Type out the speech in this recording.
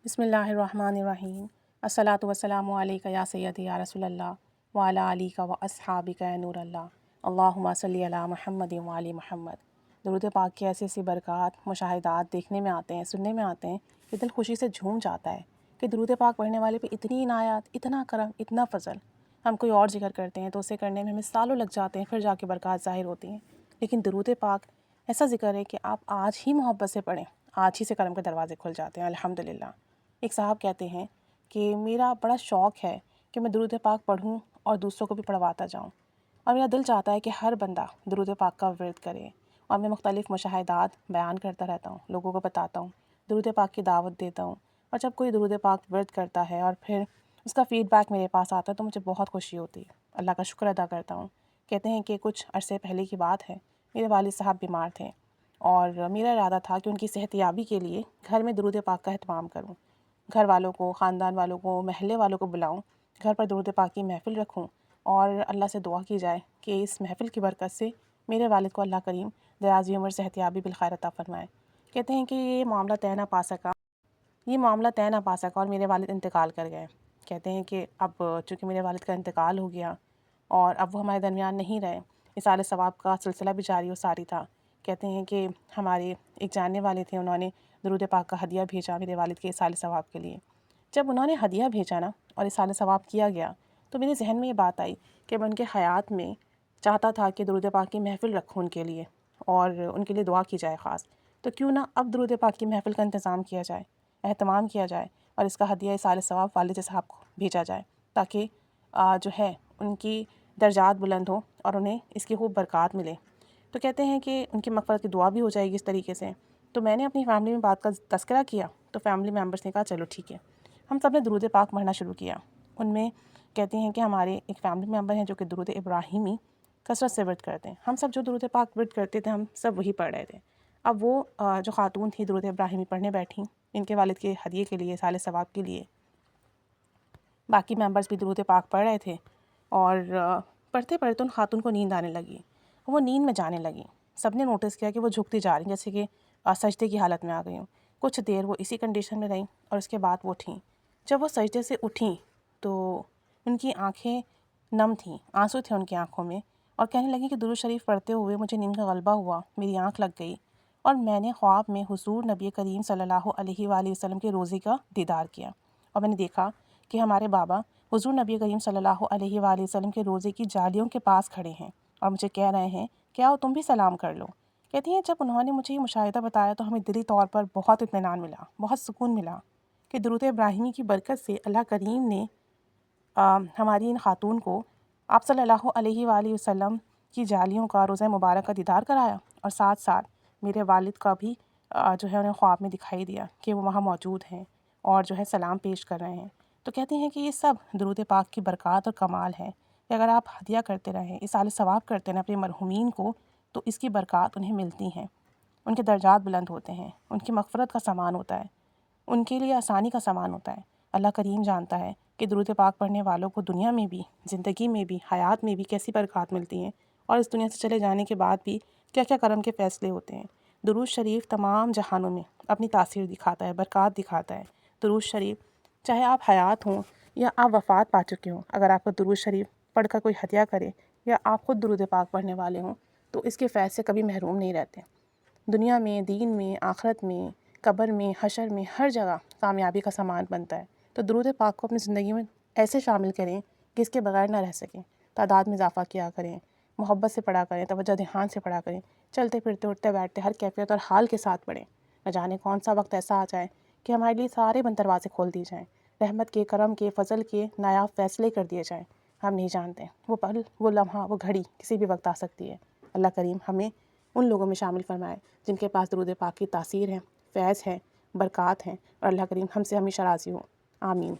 بسم اللہ الرحمن الرحیم۔ الصلاۃ والسلام علیکہ یا سیدی یا رسول اللہ وعلی آلہ و اصحابہ یا نور اللہ، اللہم صلی علی محمد وعلی محمد۔ درود پاک کی ایسی ایسی برکات مشاہدات دیکھنے میں آتے ہیں، سننے میں آتے ہیں کہ دل خوشی سے جھوم جاتا ہے کہ درود پاک پڑھنے والے پہ اتنی عنایات، اتنا کرم، اتنا فضل۔ ہم کوئی اور ذکر کرتے ہیں تو اسے کرنے میں ہمیں سالوں لگ جاتے ہیں، پھر جا کے برکات ظاہر ہوتی ہیں، لیکن درود پاک ایسا ذکر ہے کہ آپ آج ہی محبت سے پڑھیں، آج ہی سے کرم کے دروازے کھل جاتے ہیں الحمدللہ۔ ایک صاحب کہتے ہیں کہ میرا بڑا شوق ہے کہ میں درود پاک پڑھوں اور دوسروں کو بھی پڑھواتا جاؤں، اور میرا دل چاہتا ہے کہ ہر بندہ درود پاک کا ورد کرے، اور میں مختلف مشاہدات بیان کرتا رہتا ہوں، لوگوں کو بتاتا ہوں، درود پاک کی دعوت دیتا ہوں، اور جب کوئی درود پاک ورد کرتا ہے اور پھر اس کا فیڈ بیک میرے پاس آتا ہے تو مجھے بہت خوشی ہوتی ہے، اللہ کا شکر ادا کرتا ہوں۔ کہتے ہیں کہ کچھ عرصے پہلے کی بات ہے، میرے والد صاحب بیمار تھے اور میرا ارادہ تھا کہ ان کی صحت یابی کے لیے گھر میں درود پاک کا اہتمام کروں، گھر والوں کو، خاندان والوں کو، محلے والوں کو بلاؤں، گھر پر درود پاک کی محفل رکھوں، اور اللہ سے دعا کی جائے کہ اس محفل کی برکت سے میرے والد کو اللہ کریم دراز عمر صحت یابی بالخیر عطا فرمائے۔ کہتے ہیں کہ یہ معاملہ طے نہ پا سکا اور میرے والد انتقال کر گئے۔ کہتے ہیں کہ اب چونکہ میرے والد کا انتقال ہو گیا اور اب وہ ہمارے درمیان نہیں رہے، اِیصال ثواب کا سلسلہ بھی جاری و ساری تھا۔ کہتے ہیں کہ ہمارے ایک جاننے والے تھے، انہوں نے درود پاک کا ہدیہ بھیجا میرے والد کے اِیصال ثواب کے لیے۔ جب انہوں نے ہدیہ بھیجا نا اور اِیصال ثواب کیا گیا تو میرے ذہن میں یہ بات آئی کہ میں ان کے حیات میں چاہتا تھا کہ درود پاک کی محفل رکھوں ان کے لیے اور ان کے لیے دعا کی جائے خاص، تو کیوں نہ اب درود پاک کی محفل کا انتظام کیا جائے، اہتمام کیا جائے، اور اس کا ہدیہ اِیصال ثواب والد صاحب کو بھیجا جائے تاکہ جو ہے ان کی درجات بلند ہوں اور انہیں اس کی خوب برکات ملے۔ تو کہتے ہیں کہ ان کی مغفرت کی دعا بھی ہو جائے گی اس طریقے سے۔ تو میں نے اپنی فیملی میں بات کا تذکرہ کیا تو فیملی ممبرس نے کہا چلو ٹھیک ہے، ہم سب نے درود پاک پڑھنا شروع کیا۔ ان میں کہتے ہیں کہ ہمارے ایک فیملی ممبر ہیں جو کہ درود ابراہیمی کثرت سے ورد کرتے ہیں، ہم سب جو درود پاک ورد کرتے تھے ہم سب وہی پڑھ رہے تھے۔ اب وہ جو خاتون تھی درود ابراہیمی پڑھنے بیٹھیں ان کے والد کے ہدیے کے لیے، اِیصال ثواب کے لیے۔ باقی ممبرس بھی درود پاک پڑھ رہے تھے اور پڑھتے پڑھتے ان خاتون کو نیند آنے لگی، وہ نیند میں جانے لگی۔ سب نے نوٹس کیا کہ وہ جھکتی جا رہی ہیں جیسے کہ سجدے کی حالت میں آ گئی ہوں۔ کچھ دیر وہ اسی کنڈیشن میں رہیں اور اس کے بعد وہ اٹھیں۔ جب وہ سجدے سے اٹھیں تو ان کی آنکھیں نم تھیں، آنسو تھے ان کی آنکھوں میں، اور کہنے لگیں کہ درود شریف پڑھتے ہوئے مجھے نیند کا غلبہ ہوا، میری آنکھ لگ گئی اور میں نے خواب میں حضور نبی کریم صلی اللہ علیہ وآلہ وسلم کے روضے کا دیدار کیا، اور میں نے دیکھا کہ ہمارے بابا حضور نبی کریم صلی اللہ علیہ وآلہ وسلم کے روضے کی جالیوں کے پاس کھڑے ہیں اور مجھے کہہ رہے ہیں کہ آؤ تم بھی سلام کر لو۔ کہتی ہیں جب انہوں نے مجھے یہ مشاہدہ بتایا تو ہمیں دلی طور پر بہت اطمینان ملا، بہت سکون ملا کہ درود ابراہیمی کی برکت سے اللہ کریم نے ہماری ان خاتون کو آپ صلی اللہ علیہ وآلہ وسلم کی جالیوں کا، روضہ مبارک کا دیدار کرایا، اور ساتھ ساتھ میرے والد کا بھی جو ہے انہیں خواب میں دکھائی دیا کہ وہ وہاں موجود ہیں اور جو ہے سلام پیش کر رہے ہیں۔ تو کہتے ہیں کہ یہ سب درود پاک کی برکات اور کمال ہے کہ اگر آپ ہدیہ کرتے رہیں، اِیصال ثواب کرتے رہیں اپنے مرحومین کو تو اس کی برکات انہیں ملتی ہیں، ان کے درجات بلند ہوتے ہیں، ان کی مغفرت کا سامان ہوتا ہے، ان کے لیے آسانی کا سامان ہوتا ہے۔ اللہ کریم جانتا ہے کہ درود پاک پڑھنے والوں کو دنیا میں بھی، زندگی میں بھی، حیات میں بھی کیسی برکات ملتی ہیں، اور اس دنیا سے چلے جانے کے بعد بھی کیا کیا کرم کے فیصلے ہوتے ہیں۔ درود شریف تمام جہانوں میں اپنی تاثیر دکھاتا ہے، برکات دکھاتا ہے۔ درود شریف چاہے آپ حیات ہوں یا آپ وفات پا چکے ہوں، اگر آپ کو درود شریف پڑھ کر کوئی ہدیہ کرے یا آپ خود درود پاک پڑھنے والے ہوں تو اس کے فیض سے کبھی محروم نہیں رہتے۔ دنیا میں، دین میں، آخرت میں، قبر میں، حشر میں، ہر جگہ کامیابی کا سامان بنتا ہے۔ تو درود پاک کو اپنی زندگی میں ایسے شامل کریں کہ اس کے بغیر نہ رہ سکیں، تعداد میں اضافہ کیا کریں، محبت سے پڑھا کریں، توجہ دھیان سے پڑھا کریں، چلتے پھرتے اٹھتے بیٹھتے ہر کیفیت اور حال کے ساتھ پڑھیں۔ نہ جانے کون سا وقت ایسا آ جائے کہ ہمارے لیے سارے بند دروازے کھول دیے جائیں، رحمت کے، کرم کے، فضل کے نایاب فیصلے کر دیے جائیں، ہم نہیں جانتے۔ وہ پل، وہ لمحہ، وہ گھڑی کسی بھی وقت آ سکتی ہے۔ اللہ کریم ہمیں ان لوگوں میں شامل فرمائے جن کے پاس درود پاک کی تاثیر ہے، فیض ہے، برکات ہیں، اور اللہ کریم ہم سے ہمیشہ راضی ہوں، آمین۔